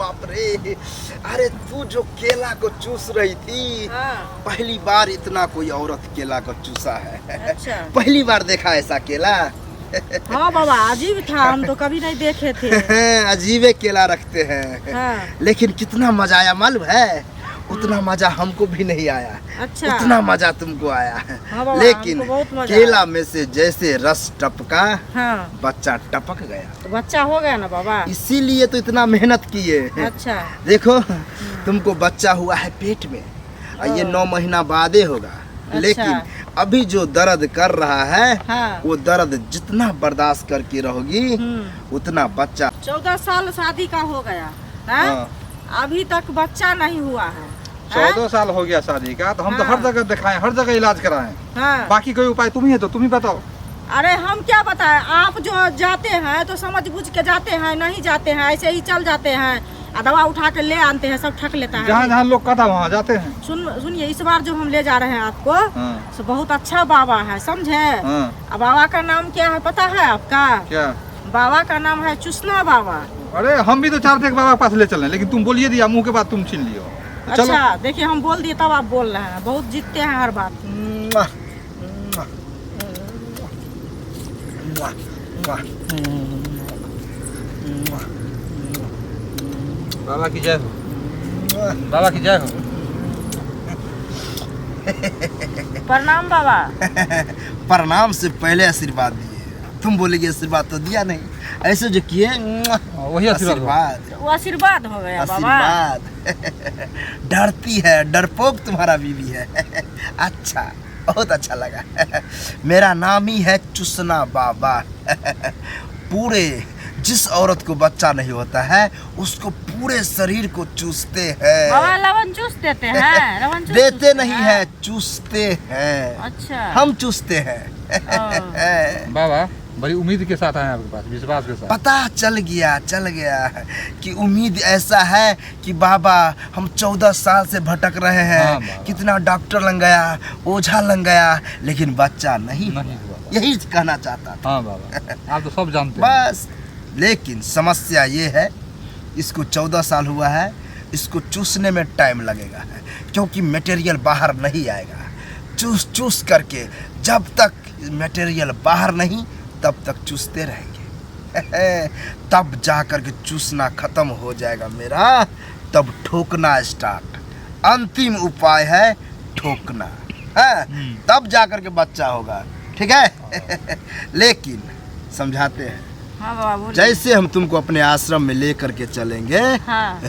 बाप रे, अरे तू जो केला को चूस रही थी, हाँ। पहली बार इतना कोई औरत केला को चूसा है। अच्छा। पहली बार देखा ऐसा केला। हाँ बाबा, अजीब था, हम तो कभी नहीं देखे थे। अजीबे केला रखते हैं। हाँ। लेकिन कितना मजा आया मालूम है? उतना मजा हमको भी नहीं आया। अच्छा। उतना मजा तुमको आया। हाँ बाबा, लेकिन हमको बहुत मजा केला आया। में से जैसे रस टपका, हाँ। बच्चा टपक गया। तो बच्चा हो गया ना बाबा? इसीलिए तो इतना मेहनत किए। अच्छा। देखो, तुमको बच्चा हुआ है पेट में, और ये 9 महीना बादे होगा। अच्छा। लेकिन अभी जो दर्द कर रहा है, हाँ। वो दर्द जितना बर्दाश्त करके रहोगी, उतना बच्चा। 14 साल शादी का हो गया है? हाँ। अभी तक बच्चा नहीं हुआ है। 14 साल हो गया शादी का, तो हम तो हाँ। हर जगह दिखाएं, हर जगह इलाज कराएं। हाँ। बाकी कोई उपाय तुम ही है, तो तुम ही बताओ। अरे हम क्या बताएं, आप जो जाते हैं तो समझ बुझ के जाते हैं, नहीं जाते हैं ऐसे ही चल जाते हैं, दवा उठा के ले आते हैं, सब ठक लेता है। जहाँ जहाँ लोग कहता वहाँ जाते हैं। सुनिए, इस बार जो हम ले जा रहे हैं आपको, हाँ। तो बहुत अच्छा बाबा है, समझे? हाँ। अब बाबा का नाम क्या है पता है आपका? क्या? बाबा का नाम है चुसना बाबा। अरे हम भी तो चाहते हैं बाबा के पास ले चलें, लेकिन तुम बोलिए दिया, मुंह के बाद तुम छीन लियो। चलो। अच्छा, देखिए हम बोल दिए तब आप बोल रहे हैं, बहुत जीतते हैं हर बात। मुआ, मुआ, मुआ, मुआ, मुआ, बाबा की जय हो, मुआ। बाबा की जय हो। प्रणाम बाबा। प्रणाम से पहले आशीर्वाद दिए। तुम बोलेगे आशीर्वाद तो दिया नहीं, ऐसे जो किए, मुआ, वही आशीर्वाद हो। आशीर्वाद। वो आशीर्वाद हो गया बाबा। आशीर्वाद। डरती है, डरपोक तुम्हारा बीवी है। अच्छा, बहुत अच्छा लगा। मेरा नाम ही है चुसना बाबा। पूरे जिस औरत को बच्चा नहीं होता है, उसको पूरे शरीर को चूसते हैं। बाबा लवन चूस देते हैं? लवन चूस देते चूसते नहीं हैं? है, चूसते हैं। अच्छा। हम चूसते हैं। बाबा बड़ी उम्मीद के साथ आए आपके पास, विश्वास के साथ। पता चल गया कि उम्मीद ऐसा है कि बाबा हम 14 साल से भटक रहे हैं। हाँ बाबा। कितना डॉक्टर लग गया, ओझा लग गया, लेकिन बच्चा नहीं नहीं हुआ। हुआ। यही कहना चाहता था। हाँ बाबा, आप तो सब जानते हैं। बस, लेकिन समस्या ये है, इसको 14 साल हुआ है, इसको चूसने में टाइम लगेगा, क्योंकि मटेरियल बाहर नहीं आएगा। चूस करके जब तक मटेरियल बाहर नहीं, तब तक चूसते रहेंगे। तब जा कर के चूसना खत्म हो जाएगा मेरा, तब ठोकना स्टार्ट। अंतिम उपाय है ठोकना, है? तब जा कर के बच्चा होगा, ठीक है? लेकिन समझाते हैं। हाँ बाबा बोलिए। जैसे हम तुमको अपने आश्रम में ले करके चलेंगे, हाँ।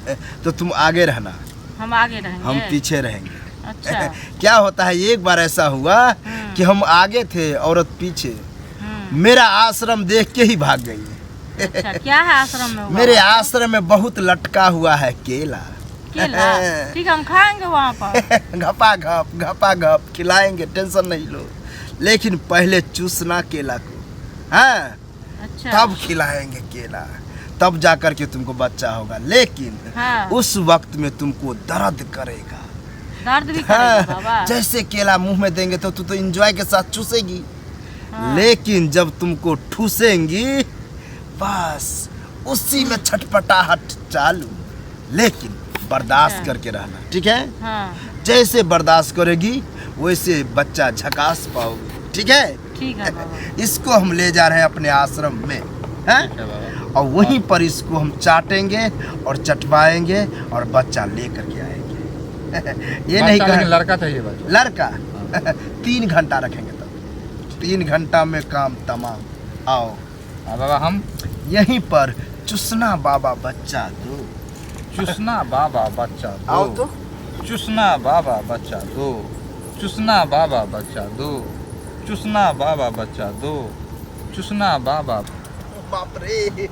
तो तुम आगे रहना, हम आगे रहेंगे। हम पीछे रहेंगे। अच्छा। क्या होता है, एक बार ऐसा हुआ कि हम आगे थे, औरत पीछे। मेरा आश्रम देख के ही भाग गई। अच्छा, क्या है आश्रम में? मेरे आश्रम में बहुत लटका हुआ है केला। केला? ठीक है, हम खाएंगे वहाँ पर। घपा घप खिलाएंगे, टेंशन नहीं लो। लेकिन पहले चूसना केला को, हाँ? अच्छा। तब खिलाएंगे केला, तब जाकर के तुमको बच्चा होगा। लेकिन हाँ। उस वक्त में तुमको दर्द करेगा। दर्द भी करेगा बाबा? जैसे केला मुंह में देंगे तो तू तो एंजॉय के साथ चूसेगी। हाँ। लेकिन जब तुमको ठूसेंगी, बस उसी में छटपटाहट चालू। लेकिन बर्दाश्त अच्छा। करके रहना, ठीक है? हाँ। जैसे बर्दाश्त करेगी, वैसे बच्चा झकास पाओगे, ठीक है? ठीक है बाबा। इसको हम ले जा रहे हैं अपने आश्रम में, हैं? ठीक है बाबा। और वहीं पर इसको हम चाटेंगे और चटवाएंगे और बच्चा लेकर के आएंगे। ये नहीं बच्चा, लेकिन कह लड़का चाहिए बच्चा। लड़का। 3 घंटा रखेंगे, तब 3 घंटा में काम तमाम। आओ बाबा, हम यहीं पर चुसना बाबा बच्चा दो। चुसना बाबा बच्चा दो। आओ तो। चुसना बाबा बच्चा दो। चुसना बाबा बच्चा दो। चुसना बाबा बच्चा दो। चुसना बाबा। बाप रे,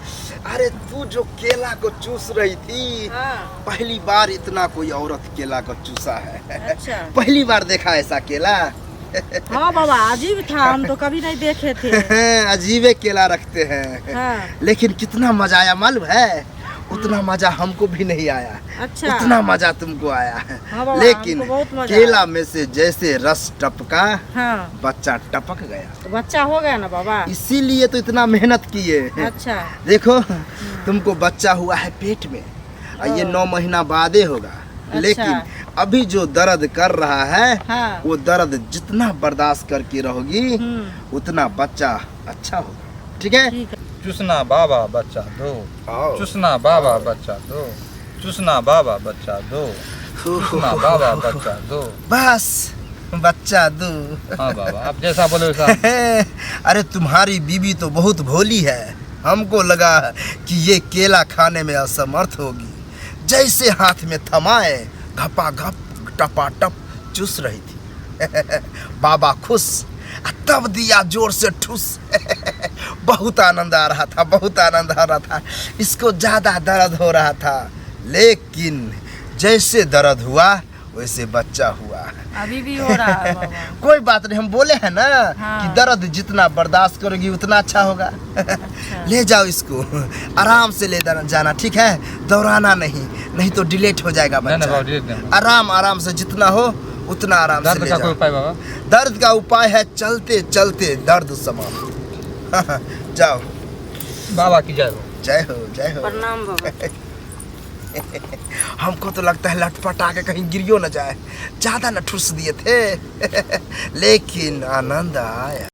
अरे तू जो केला को चूस रही थी, हाँ। पहली बार इतना कोई औरत केला को चूसा है। अच्छा। पहली बार देखा ऐसा केला। हाँ बाबा, अजीब था, हम तो कभी नहीं देखे थे। अजीबे केला रखते हैं। हाँ। लेकिन कितना मजा आया मालूम है? उतना मजा हमको भी नहीं आया। अच्छा। उतना मजा तुमको आया। हाँ बाबा, लेकिन हमको बहुत मजा केला आया। में से जैसे रस टपका, हाँ। बच्चा टपक गया। तो बच्चा हो गया ना बाबा? इसीलिए तो इतना मेहनत किए। अच्छा। देखो, तुमको बच्चा हुआ है पेट में, ये 9 महीना बादे होगा। लेकिन अभी जो दर्द कर रहा है हाँ। वो दर्द जितना बर्दाश्त करके रहोगी उतना बच्चा अच्छा होगा। ठीक है? ठीक है। चूसना बाबा बच्चा दो, आओ। चूसना बाबा बच्चा दो, चूसना बाबा बच्चा दो, चूसना बाबा बच्चा दो। बस बच्चा दो। हाँ बाबा, आप जैसा बोले वैसा। अरे तुम्हारी बीबी तो बहुत भोली है, हमको लगा कि ये केला खाने में असमर्थ होगी। जैसे हाथ में थमाए घपा घप टपा टप चूस रही थी। बाबा खुश, तब दिया जोर से ठुस। बहुत आनंद आ रहा था, बहुत आनंद आ रहा था। इसको ज्यादा दर्द हो रहा था, लेकिन जैसे दर्द हुआ वैसे बच्चा हुआ। अभी भी हो रहा है बाबा। कोई बात नहीं, हम बोले हैं ना हाँ। कि दर्द जितना बर्दाश्त करोगी उतना अच्छा होगा। ले जाओ इसको, आराम से ले जाना, ठीक है? दौड़ाना नहीं, नहीं तो डिलेट हो जाएगा नहीं, बच्चा। बाबा, डिलीट नहीं। आराम आराम से जितना हो उतना आराम से दर्द ले का कोई जाओ। उपाय बाबा? दर्द का उपाय है चलते चलते दर्द समाप्त। जाओ। बाबा की जय हो। जय हो, जय हो। प्रणाम बाबा। हमको तो लगता है लटपटा के कहीं गिरियो न जाए, ज्यादा न ठुस दिए थे। लेकिन आनंद आया।